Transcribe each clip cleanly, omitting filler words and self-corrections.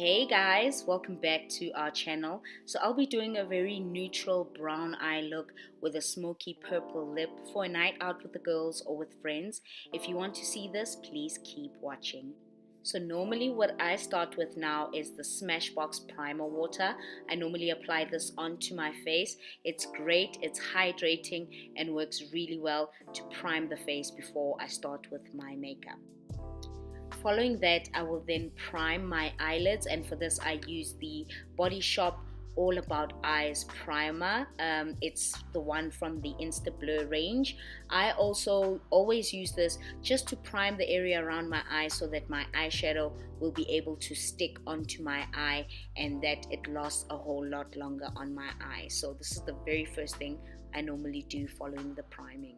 Hey guys, welcome back to our channel. So I'll be doing a very neutral brown eye look with a smoky purple lip for a night out with the girls or with friends. If you want to see this, please keep watching. So normally what I start with now is the Smashbox Primer Water. I normally apply this onto my face. It's great, it's hydrating and works really well to prime the face before I start with my makeup. Following that, I will then prime my eyelids, and for this I use the Body Shop All About Eyes primer. It's the one from the Insta Blur range. I also always use this just to prime the area around my eye so that my eyeshadow will be able to stick onto my eye and that it lasts a whole lot longer on my eye. So this is the very first thing I normally do following the priming.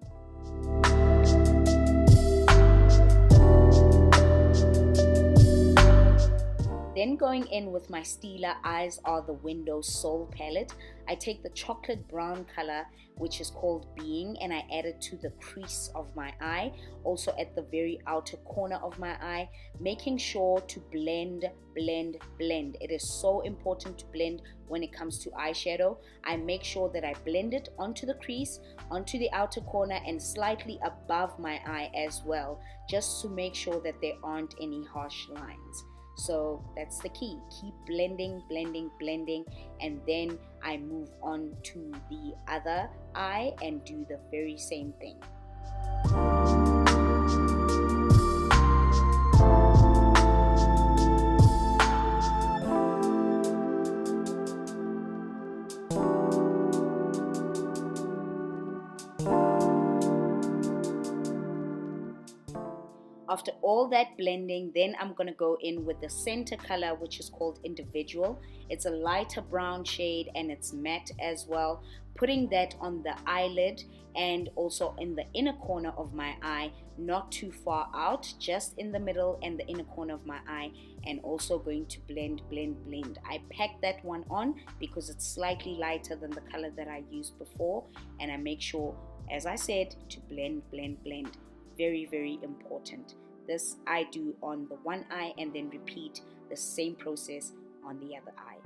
Then going in with my Stila Eyes Are the Window Soul palette, I take the chocolate brown color, which is called Being, and I add it to the crease of my eye, also at the very outer corner of my eye, making sure to blend. It is so important to blend when it comes to eyeshadow. I make sure that I blend it onto the crease, onto the outer corner, and slightly above my eye as well, just to make sure that there aren't any harsh lines. So that's the key. Keep blending, and then I move on to the other eye and do the very same thing. After all that blending, then I'm going to go in with the center color, which is called Individual. It's a lighter brown shade and it's matte as well. Putting that on the eyelid and also in the inner corner of my eye, not too far out, just in the middle and the inner corner of my eye, and also going to blend. I pack that one on because it's slightly lighter than the color that I used before, and I make sure, as I said, to blend. Very important. This I do on the one eye and then repeat the same process on the other eye.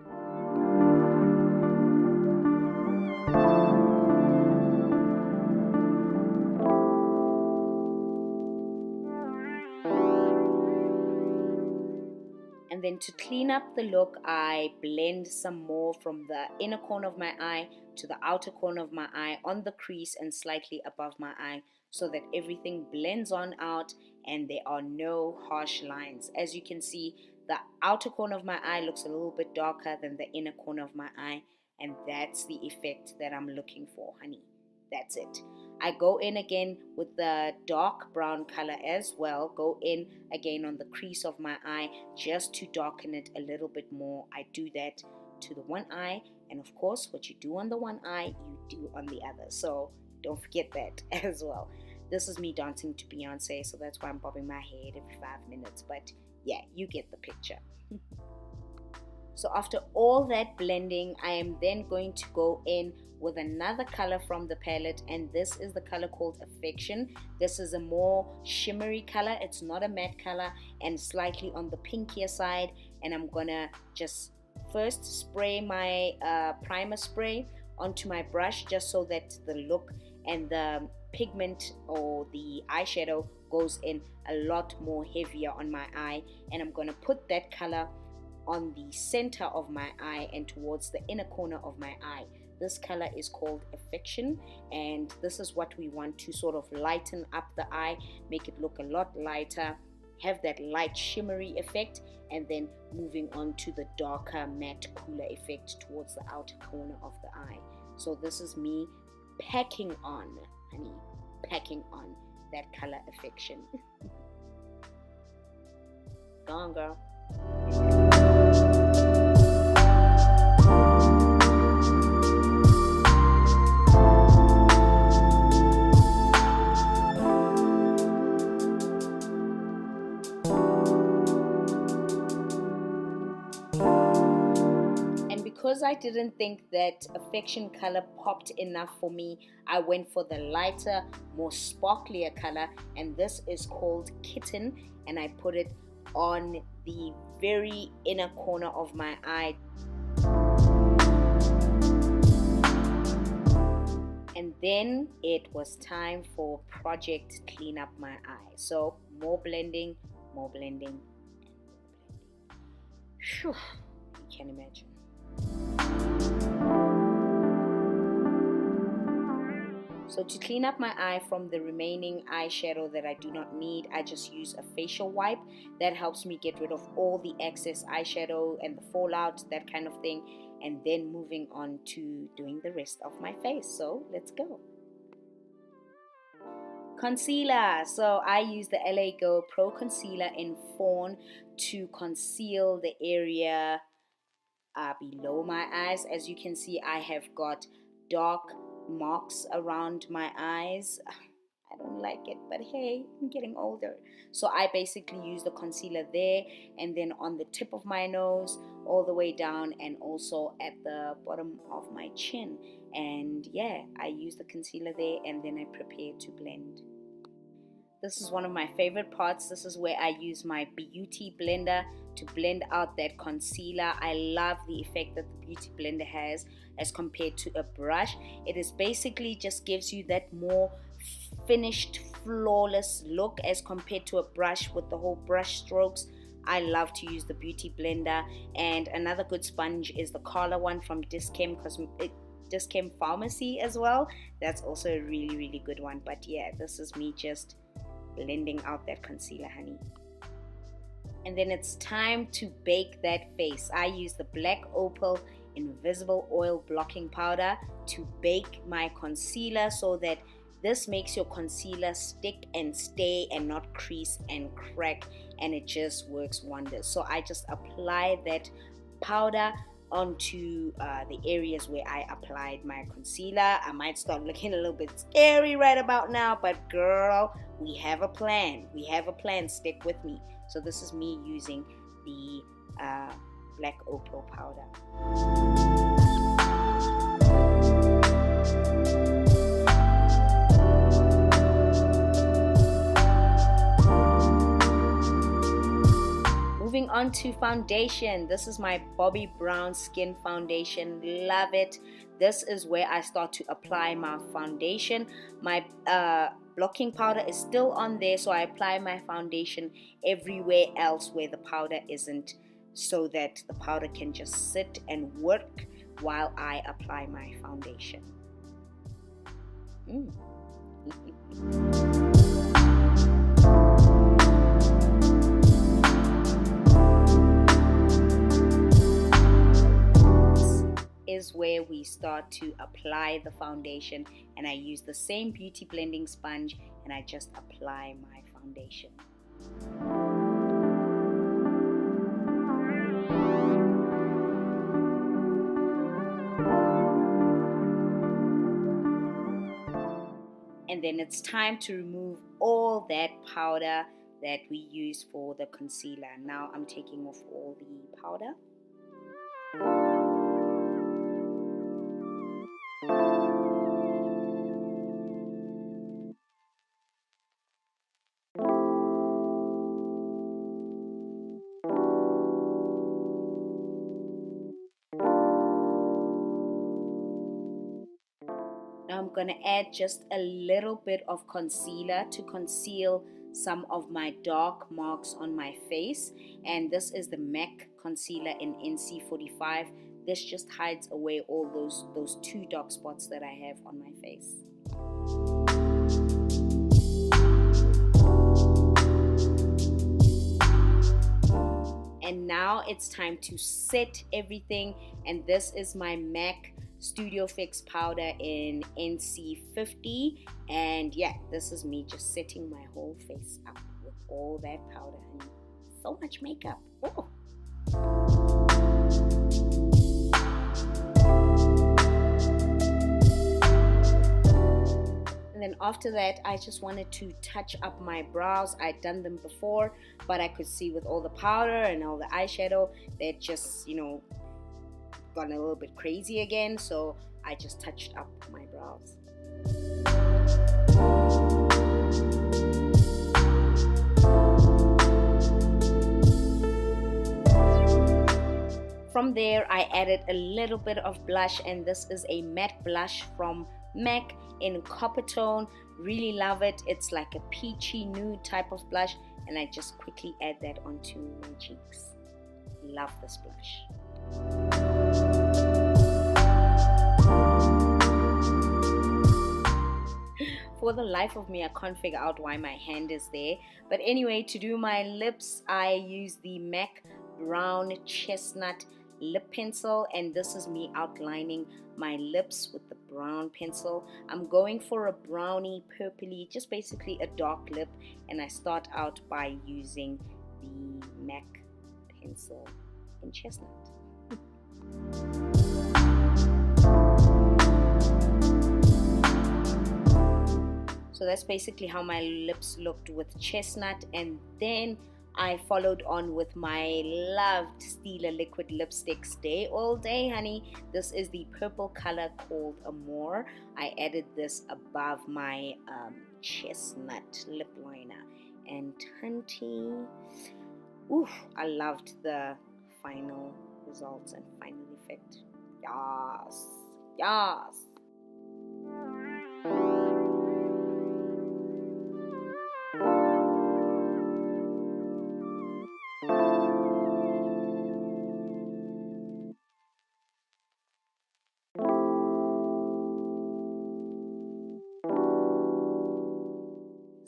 And then to clean up the look, I blend some more from the inner corner of my eye to the outer corner of my eye, on the crease and slightly above my eye, so that everything blends on out and there are no harsh lines. As you can see, the outer corner of my eye looks a little bit darker than the inner corner of my eye, and that's the effect that I'm looking for, honey. That's it. I go in again with the dark brown color as well. Go in again on the crease of my eye just to darken it a little bit more. I do that to the one eye, and of course what you do on the one eye you do on the other, so don't forget that as well. This is me dancing to Beyonce, so that's why I'm bobbing my head every 5 minutes, but yeah, you get the picture. So after all that blending, I am then going to go in with another color from the palette, and this is the color called Affection. This is a more shimmery color. It's not a matte color and slightly on the pinkier side, and I'm gonna just first spray my primer spray onto my brush just so that the look and the pigment or the eyeshadow goes in a lot more heavier on my eye, and I'm gonna put that color on the center of my eye and towards the inner corner of my eye. This color is called Affection, and this is what we want to sort of lighten up the eye, make it look a lot lighter, have that light shimmery effect, and then moving on to the darker matte cooler effect towards the outer corner of the eye. So this is me packing on, honey, packing on that color Affection. Go on, girl. Because I didn't think that Affection color popped enough for me, I went for the lighter, more sparklier color, and this is called Kitten, and I put it on the very inner corner of my eye. And then it was time for Project Clean Up My Eye. So more blending, more blending, and more blending. Phew, you can imagine. So to clean up my eye from the remaining eyeshadow that I do not need, I just use a facial wipe that helps me get rid of all the excess eyeshadow and the fallout, that kind of thing, and then moving on to doing the rest of my face. So let's go. Concealer. So I use the LA Go Pro Concealer in Fawn to conceal the area below my eyes. As you can see, I have got dark marks around my eyes. I don't like it, but hey, I'm getting older. So I basically use the concealer there, and then on the tip of my nose, all the way down, and also at the bottom of my chin. And yeah, I use the concealer there, and then I prepare to blend. This is one of my favorite parts. This is where I use my beauty blender to blend out that concealer. I love the effect that the beauty blender has as compared to a brush. It is basically just gives you that more finished, flawless look as compared to a brush with the whole brush strokes. I love to use the beauty blender. And another good sponge is the Color one from Dischem Pharmacy as well. That's also a really good one. But yeah, this is me just blending out that concealer, honey. And then it's time to bake that face. I use the Black Opal Invisible Oil Blocking Powder to bake my concealer, so that this makes your concealer stick and stay and not crease and crack, and it just works wonders. So I just apply that powder onto the areas where I applied my concealer. I might start looking a little bit scary right about now, but girl, we have a plan. We have a plan. Stick with me. So this is me using the Black Opal powder. Moving on to foundation. This is my Bobbi Brown Skin Foundation. Love it. This is where I start to apply my foundation. My blocking powder is still on there, so I apply my foundation everywhere else where the powder isn't, so that the powder can just sit and work while I apply my foundation. Is where we start to apply the foundation, and I use the same beauty blending sponge and I just apply my foundation. And then it's time to remove all that powder that we use for the concealer. Now I'm taking off all the powder. Now I'm going to add just a little bit of concealer to conceal some of my dark marks on my face. And this is the MAC concealer in NC45. This just hides away all those two dark spots that I have on my face. And now it's time to set everything, and this is my MAC Studio Fix powder in NC50, and yeah, this is me just setting my whole face up with all that powder and so much makeup. Oh. And then after that, I just wanted to touch up my brows. I'd done them before, but I could see with all the powder and all the eyeshadow, they're just, gone a little bit crazy again. So I just touched up my brows. from there I added a little bit of blush, and this is a matte blush from MAC in Copper Tone. Really love it. It's like a peachy nude type of blush, and I just quickly add that onto my cheeks. Love this blush. For the life of me, I can't figure out why my hand is there. But anyway, to do my lips, I use the MAC Brown Chestnut lip pencil, and this is me outlining my lips with the brown pencil. I'm going for a browny purpley, just basically a dark lip, and I start out by using the MAC pencil in chestnut. So that's basically how my lips looked with chestnut, and then I followed on with my loved Stila liquid lipstick. Stay all day, honey. This is the purple color called Amore. I added this above my chestnut lip liner, and hunty, ooh, I loved the final results and final effect. Yes, yes.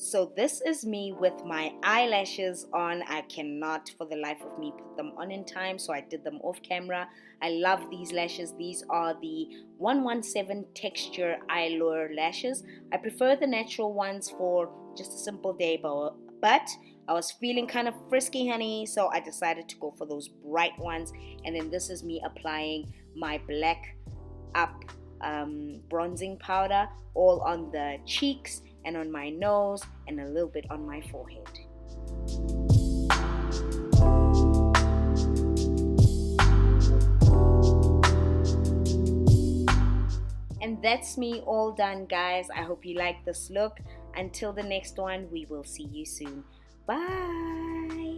So this is me with my eyelashes on. I cannot for the life of me put them on in time, so I did them off camera. I love these lashes. These are the 117 texture Eyelure lashes. I prefer the natural ones for just a simple day, but I was feeling kind of frisky, honey, so I decided to go for those bright ones. And then this is me applying my Black Up bronzing powder all on the cheeks and on my nose and a little bit on my forehead. And that's me all done, guys. I hope you like this look. Until the next one, we will see you soon. Bye.